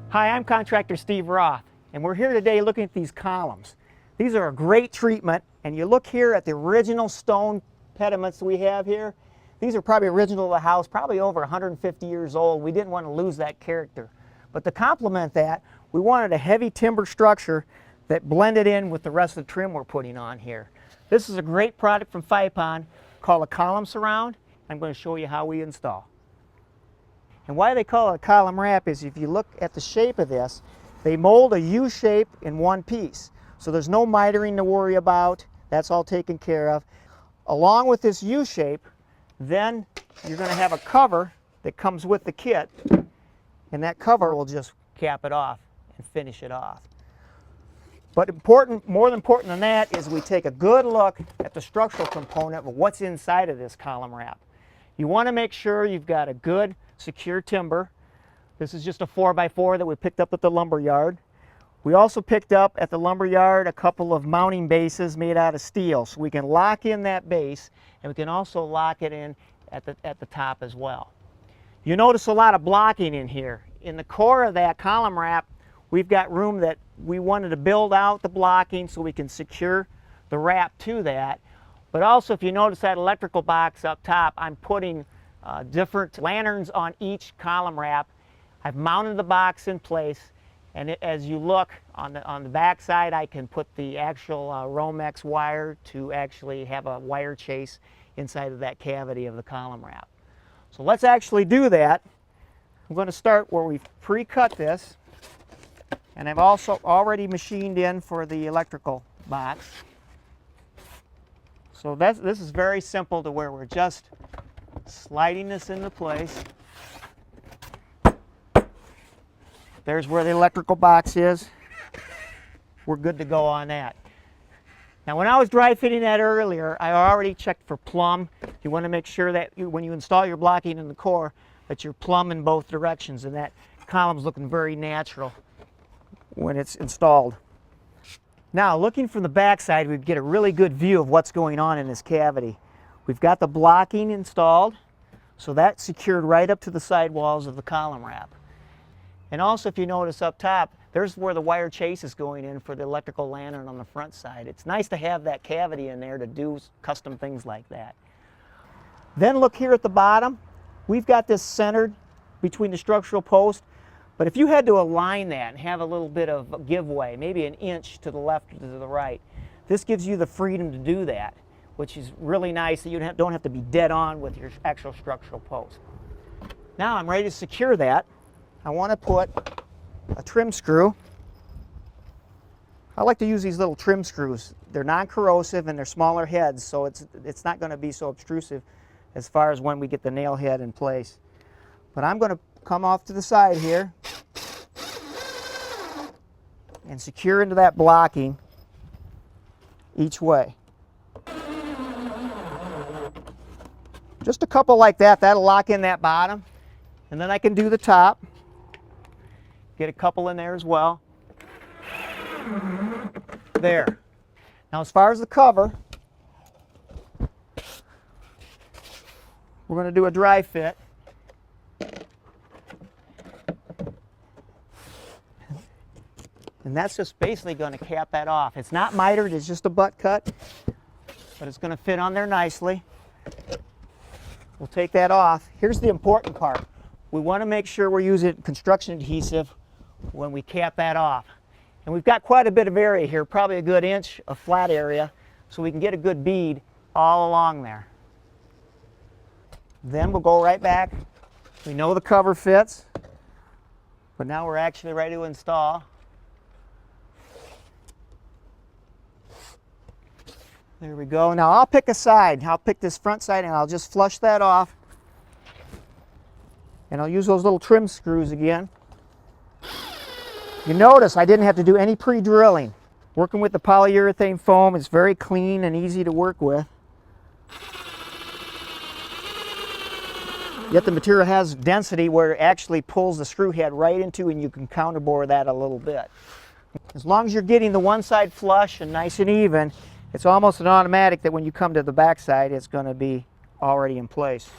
Hi, I'm contractor Steve Roth, and we're here today looking at these columns. These are a great treatment, and you look here at the original stone pediments we have here. These are probably original to the house, probably over 150 years old. We didn't want to lose that character. But to complement that, we wanted a heavy timber structure that blended in with the rest of the trim we're putting on here. This is a great product from Fypon called a column surround. I'm going to show you how we install. And why they call it a column wrap is if you look at the shape of this, they mold a U shape in one piece. So there's no mitering to worry about. That's all taken care of. Along with this U shape, then you're going to have a cover that comes with the kit, and that cover will just cap it off and finish it off. But more important than that is we take a good look at the structural component of what's inside of this column wrap. You want to make sure you've got a good secure timber. This is just a 4x4 that we picked up at the lumber yard. We also picked up at the lumber yard a couple of mounting bases made out of steel, so we can lock in that base, and we can also lock it in at the top as well. You notice a lot of blocking in here. In the core of that column wrap, we've got room that we wanted to build out the blocking so we can secure the wrap to that. But also, if you notice that electrical box up top, I'm putting different lanterns on each column wrap. I've mounted the box in place, and as you look on the back side, I can put the actual Romex wire to actually have a wire chase inside of that cavity of the column wrap. So let's actually do that. I'm going to start where we've pre-cut this, and I've also already machined in for the electrical box. So this is very simple to where we're just sliding this into place. There's where the electrical box is. We're good to go on that. Now, when I was dry fitting that earlier, I already checked for plumb. You want to make sure that when you install your blocking in the core, that you're plumb in both directions, and that column's looking very natural when it's installed. Now, looking from the back side, we get a really good view of what's going on in this cavity. We've got the blocking installed, so that's secured right up to the side walls of the column wrap. And also, if you notice up top, there's where the wire chase is going in for the electrical lantern on the front side. It's nice to have that cavity in there to do custom things like that. Then look here at the bottom. We've got this centered between the structural post, but if you had to align that and have a little bit of giveaway, maybe an inch to the left or to the right, this gives you the freedom to do that, which is really nice that you don't have to be dead on with your actual structural post. Now I'm ready to secure that. I want to put a trim screw. I like to use these little trim screws. They're non-corrosive and they're smaller heads, so it's not going to be so obtrusive as far as when we get the nail head in place. But I'm going to come off to the side here and secure into that blocking each way. Just a couple like that, that'll lock in that bottom, and then I can do the top. Get a couple in there as well. There. Now, as far as the cover, we're going to do a dry fit. And that's just basically going to cap that off. It's not mitered, it's just a butt cut, but it's going to fit on there nicely. We'll take that off. Here's the important part. We want to make sure we're using construction adhesive when we cap that off. And we've got quite a bit of area here, probably a good inch of flat area, so we can get a good bead all along there. Then we'll go right back. We know the cover fits, but now we're actually ready to install. There we go. Now I'll pick a side. I'll pick this front side and I'll just flush that off. And I'll use those little trim screws again. You notice I didn't have to do any pre-drilling. Working with the polyurethane foam is very clean and easy to work with. Yet the material has density where it actually pulls the screw head right into, and you can counterbore that a little bit. As long as you're getting the one side flush and nice and even, it's almost an automatic that when you come to the back side, it's going to be already in place.